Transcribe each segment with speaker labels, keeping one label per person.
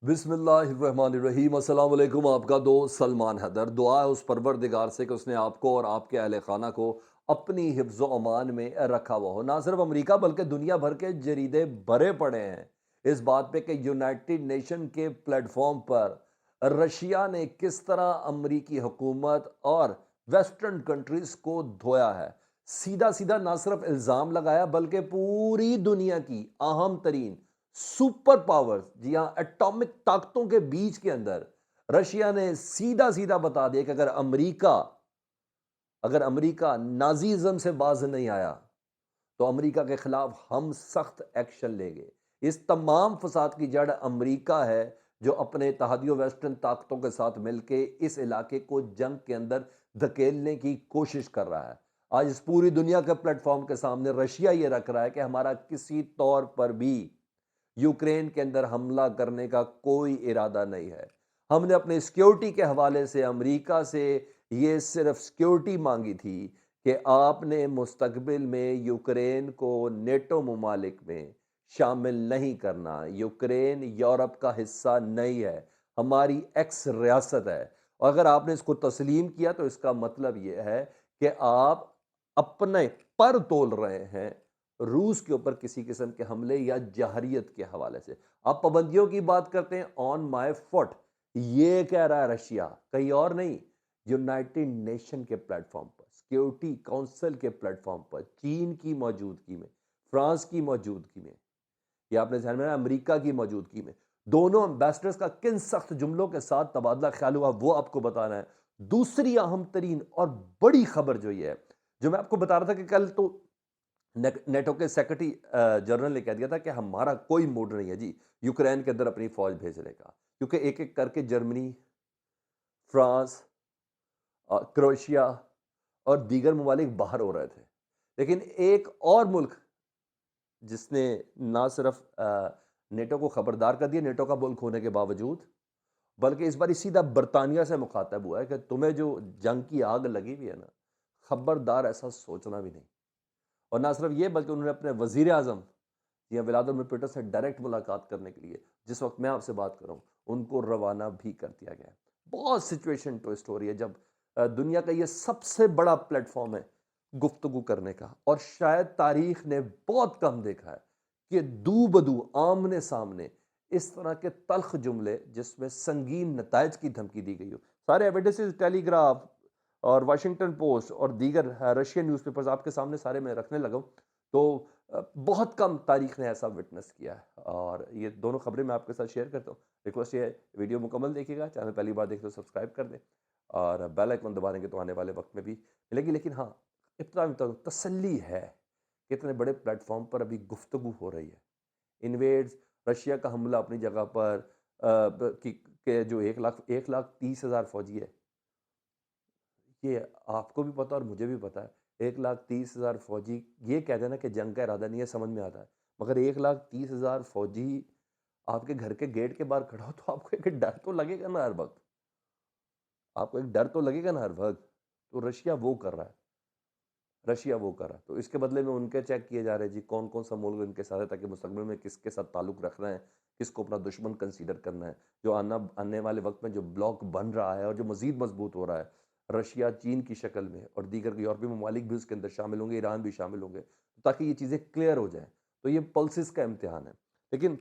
Speaker 1: बिस्मिल्लाहिर्रहमानिर्रहीम अस्सलाम वालेकुम। आपका दोस्त सलमान हैदर। दुआ है उस परवरदिगार से कि उसने आपको और आपके अहल खाना को अपनी हिफ्ज़ अमान में रखा हुआ हो। ना सिर्फ अमेरिका बल्कि दुनिया भर के जरीदे भरे पड़े हैं इस बात पे कि यूनाइटेड नेशन के प्लेटफॉर्म पर रशिया ने किस तरह अमरीकी हुकूमत और वेस्टर्न कंट्रीज़ को धोया है। सीधा सीधा ना सिर्फ इल्ज़ाम लगाया बल्कि पूरी दुनिया की अहम तरीन सुपर पावर्स, जी हाँ, एटॉमिक ताकतों के बीच के अंदर रशिया ने सीधा सीधा बता दिया कि अगर अमेरिका नाजीज़म से बाज नहीं आया तो अमेरिका के खिलाफ हम सख्त एक्शन लेंगे। इस तमाम फसाद की जड़ अमेरिका है, जो अपने इत्तेहादियों वेस्टर्न ताकतों के साथ मिलकर इस इलाके को जंग के अंदर धकेलने की कोशिश कर रहा है। आज इस पूरी दुनिया के प्लेटफॉर्म के सामने रशिया ये रख रहा है कि हमारा किसी तौर पर भी यूक्रेन के अंदर हमला करने का कोई इरादा नहीं है। हमने अपने सिक्योरिटी के हवाले से अमेरिका से ये सिर्फ सिक्योरिटी मांगी थी कि आपने मुस्तकबिल में यूक्रेन को नेटो ममालिक में शामिल नहीं करना। यूक्रेन यूरोप का हिस्सा नहीं है, हमारी एक्स रियासत है। और अगर आपने इसको तस्लीम किया तो इसका मतलब ये है कि आप अपने पर तोल रहे हैं रूस के ऊपर किसी किस्म के हमले या जहरियत के हवाले से। आप पाबंदियों की बात करते हैं, ऑन माय फुट, ये कह रहा है रशिया, कहीं और नहीं। यूनाइटेड नेशन के प्लेटफॉर्म पर, सिक्योरिटी काउंसिल के प्लेटफॉर्म पर, चीन की मौजूदगी में, फ्रांस की मौजूदगी में, या आपने ध्यान में रखा, अमेरिका की मौजूदगी में, दोनों एम्बेसडर्स का किन सख्त जुमलों के साथ तबादला ख्याल हुआ वो आपको बताना है। दूसरी अहम तरीन और बड़ी खबर जो ये है, जो मैं आपको बता रहा था कि कल तो नेटो के सेक्रेटरी जनरल ने कह दिया था कि हमारा कोई मूड नहीं है जी यूक्रेन के अंदर अपनी फौज भेजने का, क्योंकि एक एक करके जर्मनी, फ्रांस, क्रोएशिया और दीगर ममालिक बाहर हो रहे थे। लेकिन एक और मुल्क जिसने ना सिर्फ नेटो को खबरदार कर दिया नेटो का मुल्क होने के बावजूद, बल्कि इस बार सीधा बरतानिया से मुखातब हुआ है कि तुम्हें जो जंग की आग लगी हुई है ना, खबरदार ऐसा सोचना भी नहीं। और ना सिर्फ ये बल्कि उन्होंने अपने वजीर आजम या व्लादिमीर पुतिन से डायरेक्ट मुलाकात करने के लिए, जिस वक्त मैं आपसे बात कर रहा हूँ, उनको रवाना भी कर दिया गया है। बहुत सिचुएशन ट्विस्ट हो रही है जब दुनिया का ये सबसे बड़ा प्लेटफॉर्म है गुफ्तगू करने का, और शायद तारीख ने बहुत कम देखा है कि दू बदू आमने सामने इस तरह के तल्ख जुमले जिसमें संगीन नतज की धमकी दी गई हो। सारे एविडेंसेस, टेलीग्राफ और वाशिंगटन पोस्ट और दीगर रशियन न्यूज़पेपर्स आपके सामने सारे मैं रखने लगा हूँ। तो बहुत कम तारीख ने ऐसा विटनेस किया है, और ये दोनों खबरें मैं आपके साथ शेयर करता हूँ। रिक्वेस्ट ये है, वीडियो मुकम्मल देखिएगा, चैनल पहली बार देखें तो सब्सक्राइब कर दें और बेल आइकन दबा देंगे तो आने वाले वक्त में भी मिलेगी। लेकिन हाँ, इतना भी तो तसल्ली है कि इतने बड़े प्लेटफॉर्म पर अभी गुफ्तगू हो रही है। इन्वेड्स, रशिया का हमला अपनी जगह पर, कि जो 1,30,000 फौजी है, ये आपको भी पता और मुझे भी पता है। 1,30,000 फौजी, ये कह देना कि जंग का इरादा नहीं है, समझ में आता है। मगर 1,30,000 फौजी आपके घर के गेट के बाहर खड़ा हो तो आपको एक डर तो लगेगा ना हर वक्त। आपको एक डर तो लगेगा ना हर वक्त। तो रशिया वो कर रहा है। तो इसके बदले में उनके चेक किए जा रहे हैं जी कौन कौन सा मुल्क इनके साथ है, ताकि मुस्तकबिल में किसके साथ ताल्लुक रखना है, किसको अपना दुश्मन कंसीडर करना है। जो आने वाले वक्त में जो ब्लॉक बन रहा है और जो मजीद मजबूत हो रहा है, रशिया चीन की शक्ल में, और दीगर यूरोपीय ममालिक भी उसके अंदर शामिल होंगे, ईरान भी शामिल होंगे, ताकि ये चीज़ें क्लियर हो जाएँ। तो ये पल्सिस का इम्तिहान है। लेकिन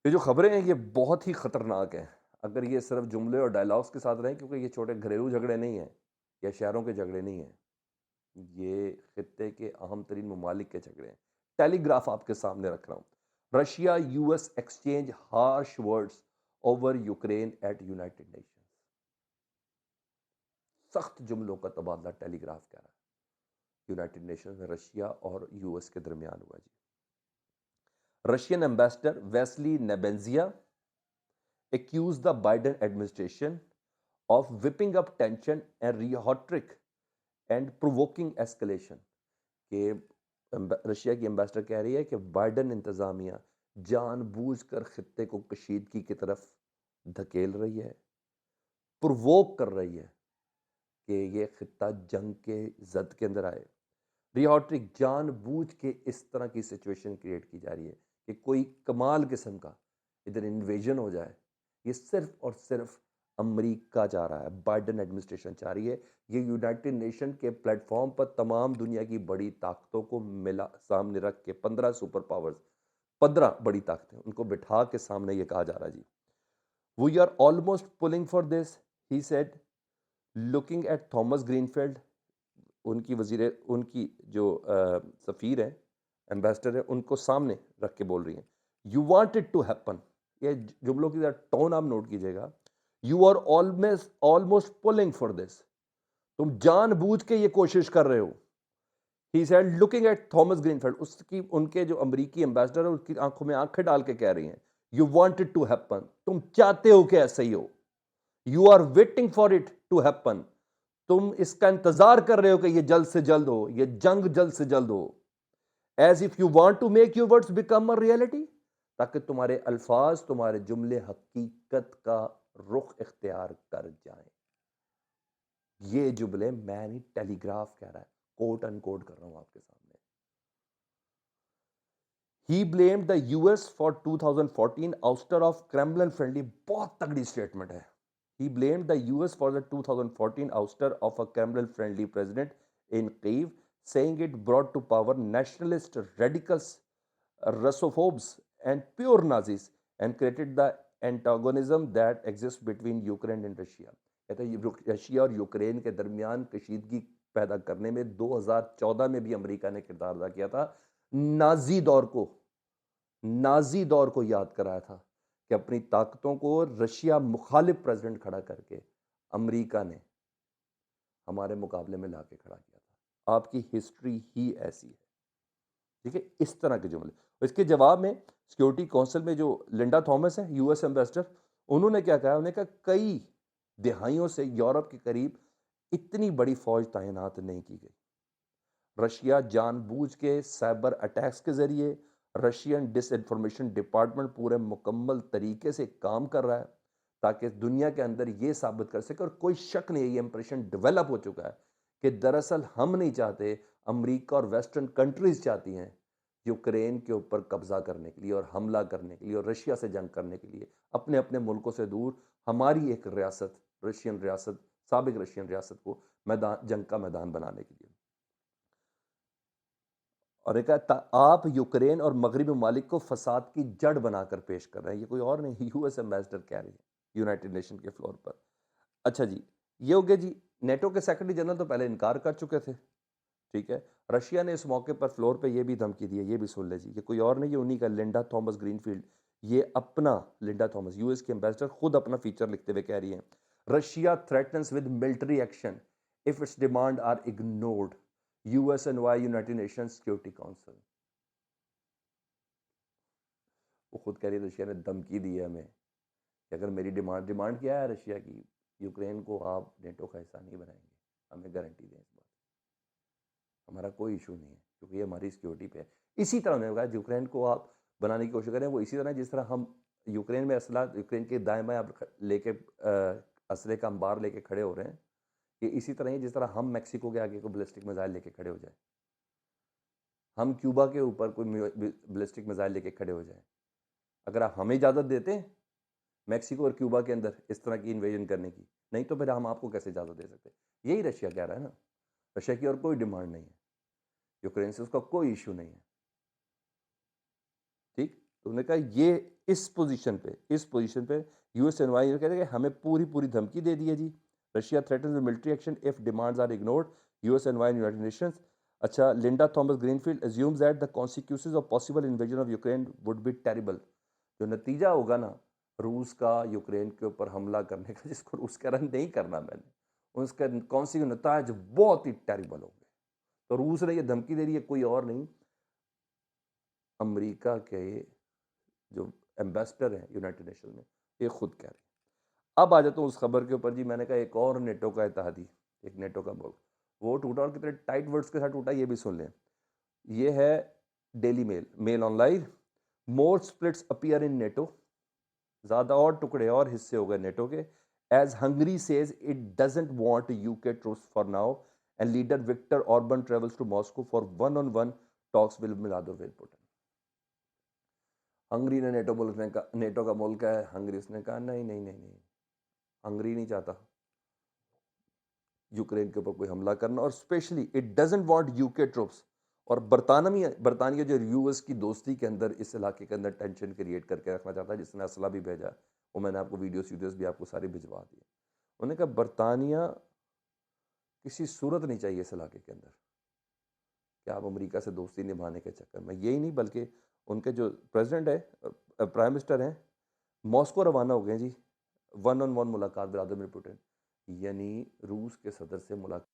Speaker 1: ये जो खबरें हैं ये बहुत ही ख़तरनाक हैं। अगर ये सिर्फ जुमले और डायलॉग्स के साथ रहें, क्योंकि ये छोटे घरेलू झगड़े नहीं हैं या शहरों के झगड़े नहीं हैं, ये खित्ते के अहम तरीन ममालिक के झगड़े हैं। टेलीग्राफ आपके सामने रख रहा हूँ। Russia US exchange harsh words over Ukraine at United Nations. सख्त जुमलों का तबादला टेलीग्राफ कह रहा है। यूनाइटेड नेशंस में रशिया और यूएस के दरमियान हुआ जी। Russian ambassador Vassily Nebenzia accused the Biden administration of whipping up tension and rhetoric and provoking escalation। कि रशिया की एम्बेसडर कह रही है कि बाइडन इंतज़ामिया जानबूझकर खित्ते को कशीदगी की तरफ धकेल रही है, प्रोवोक कर रही है कि ये खित्ता जंग के जद के अंदर आए। रिहॉट्रिक, जानबूझ के इस तरह की सिचुएशन क्रिएट की जा रही है कि कोई कमाल किस्म का इधर इन्वेजन हो जाए, ये सिर्फ और सिर्फ अमेरिका चाह रहा है, बाइडेन एडमिनिस्ट्रेशन चाह रही है। ये यूनाइटेड नेशन के प्लेटफॉर्म पर तमाम दुनिया की बड़ी ताकतों को मिला सामने रख के 15 सुपर पावर्स, 15 बड़ी ताकतें उनको बिठा के सामने ये कहा जा रहा है जी, we are almost pulling for this, he said, looking at Thomas Greenfield. उनकी वजीर उनकी जो सफ़ीर हैं, एम्बेसडर हैं, उनको सामने रख के बोल रही हैं, you want it to happen. ये जुमलों की टोन आप नोट कीजिएगा। You are almost almost pulling for this, तुम जानबूझ के ये कोशिश कर रहे हो। He said looking at Thomas Greenfield, उसकी उनके जो अमेरिकी एम्बेसडर है उसकी आंखों में आंखें डाल के कह रही हैं, you want it to happen, तुम चाहते हो कि ऐसा ही हो। You are waiting for it to happen, तुम इसका इंतजार कर रहे हो कि ये जल्द से जल्द हो, ये जंग जल्द से जल्द हो। As if you want to make your words become a reality, ताकि तुम्हारे अल्फाज, तुम्हारे जुमले हकीकत का रुख इख्तियार कर जाएं। ये जुमले मैं नहीं, टेलीग्राफ कह रहा है, कोट अनकोट कर रहा हूं आपके सामने। ही blamed the US for 2014 ouster of Kremlin friendly, बहुत तगड़ी स्टेटमेंट है। He blamed the US for the 2014 ouster of a Kremlin-friendly president in Kyiv, saying it brought to power nationalist, radicals, Russophobes, and pure Nazis, and created the antagonism that exists between Ukraine and Russia. कहते हैं Russia और Ukraine के दरमियान कशीदगी पैदा करने में 2014 में भी अमेरिका ने किरदार अदा किया था। नाजी दौर को नाजी दौर को याद कराया था कि अपनी ताकतों को रशिया मुखालिफ प्रेसिडेंट खड़ा करके अमेरिका ने हमारे मुकाबले में लाके खड़ा किया था। आपकी हिस्ट्री ही ऐसी है। ठीक है, इस तरह के जुमले। इसके जवाब में सिक्योरिटी काउंसिल में जो लिंडा थॉमस है, यूएस एम्बेसडर, उन्होंने क्या कहा, उन्होंने कहा कई दिहाइयों से यूरोप के करीब इतनी बड़ी फौज तैनात नहीं की गई। रशिया जानबूझ के साइबर अटैक्स के जरिए, रशियन डिसइंफॉर्मेशन डिपार्टमेंट पूरे मुकम्मल तरीके से काम कर रहा है ताकि दुनिया के अंदर ये साबित कर सके, और कोई शक नहीं, ये इंप्रेशन डेवलप हो चुका है कि दरअसल हम नहीं चाहते, अमेरिका और वेस्टर्न कंट्रीज चाहती हैं यूक्रेन के ऊपर कब्जा करने के लिए और हमला करने के लिए और रशिया से जंग करने के लिए, अपने अपने मुल्कों से दूर हमारी एक रियासत, रशियन रियासत, साबिक रशियन रियासत को मैदान, जंग का मैदान बनाने के लिए। और एक आप यूक्रेन और मगरबी ममालिक को फसाद की जड़ बनाकर पेश कर रहे हैं, ये कोई और नहीं, यूएस एम्बेसडर कह रही है यूनाइटेड नेशन के फ्लोर पर। अच्छा जी, ये हो गया जी। नेटो के सेक्रेटरी जनरल तो पहले इनकार कर चुके थे, ठीक है। रशिया ने इस मौके पर फ्लोर पे ये भी धमकी दी है, ये भी सुन ले जी, ये कोई और नहीं, ये उन्हीं का लिंडा थॉमस ग्रीनफील्ड, ये अपना लिंडा थॉमस यूएस के एम्बेसडर खुद अपना फीचर लिखते हुए कह रही है, Russia threatens with military action if its demand are ignored, US and why United Nation Security Council. वो खुद कह रही है रशिया ने धमकी दी है हमें कि अगर मेरी डिमांड क्या है रशिया की, यूक्रेन को आप नेटो का हिस्सा नहीं बनाएंगे, हमें गारंटी दें इस बात, हमारा कोई इशू नहीं है क्योंकि ये हमारी सिक्योरिटी पे है। इसी तरह उन्होंने कहा यूक्रेन को आप बनाने की कोशिश करें, वो इसी तरह जिस तरह हम यूक्रेन में असला, यूक्रेन के दाएं बाएं आप लेके असले का अंबार लेके खड़े हो रहे हैं, ये इसी तरह ही जिस तरह हम मैक्सिको के आगे को बैलिस्टिक मिसाइल लेके खड़े हो जाए, हम क्यूबा के ऊपर कोई बैलिस्टिक मिसाइल लेके खड़े हो जाए, अगर आप हमें इजाज़त देते हैं मैक्सिको और क्यूबा के अंदर इस तरह की इन्वेजन करने की, नहीं तो फिर हम आपको कैसे इजाज़त दे सकते? यही रशिया कह रहा है ना, रशिया की और कोई डिमांड नहीं है, यूक्रेन से उसका कोई इशू नहीं है। ठीक, तो उन्होंने कहा ये इस पोजीशन पे यूएस एंड वाई कहते हैं कि हमें पूरी पूरी धमकी दे दी है जी, Russia threatens with military action if demands are ignored, US and why United Nations. अच्छा, Linda Thomas Greenfield assumes that the consequences of possible invasion of Ukraine would be terrible, जो नतीजा होगा ना रूस का यूक्रेन के ऊपर हमला करने का, जिसको रूस कह रहा नहीं करना मैंने, उसका कौन सी नतीज बहुत ही टेरिबल होंगे। तो रूस ने ये धमकी दे रही है, कोई और नहीं, अमेरिका के जो एम्बेसडर हैं यूनाइटेड नेशन में, ये खुद कह रहे हैं। अब आ जाता हूँ उस खबर के ऊपर जी, मैंने कहा एक और नेटो का इत्तेहादी, एक नेटो का मुल्क, वो टूटा और कितने टाइट वर्ड्स के साथ टूटा ये भी सुन लें। ये है Daily Mail, Mail Online, more splits appear in NATO, ज़्यादा और टुकड़े और हिस्से हो गए नेटो के, as Hungary says it doesn't want UK truce for now, and leader Viktor Orban travels to Moscow for one on one talks with Vladimir Putin. Hungary ने NATO का मुल्क है, हंगरी उसने कहा नहीं, नहीं, नहीं, नहीं, हंगरी नहीं चाहता यूक्रेन के ऊपर कोई हमला करना और specially it doesn't want UK troops और बरतानिया जो यूएस की दोस्ती के अंदर इस इलाके के अंदर टेंशन क्रिएट करके रखना चाहता है, जिसने असला भी भेजा है, वो मैंने आपको वीडियोज़ भी आपको सारी भिजवा दी है। उन्होंने कहा बरतानिया किसी सूरत नहीं चाहिए इस इलाके के अंदर, कि आप अमेरिका से दोस्ती निभाने के चक्कर में यही नहीं बल्कि उनके जो प्रेज़िडेंट है प्राइम मिनिस्टर हैं, मॉस्को रवाना हो गए हैं जी, वन ऑन वन मुलाकात व्लादिमीर पुतिन, यानी रूस के सदर से मुलाकात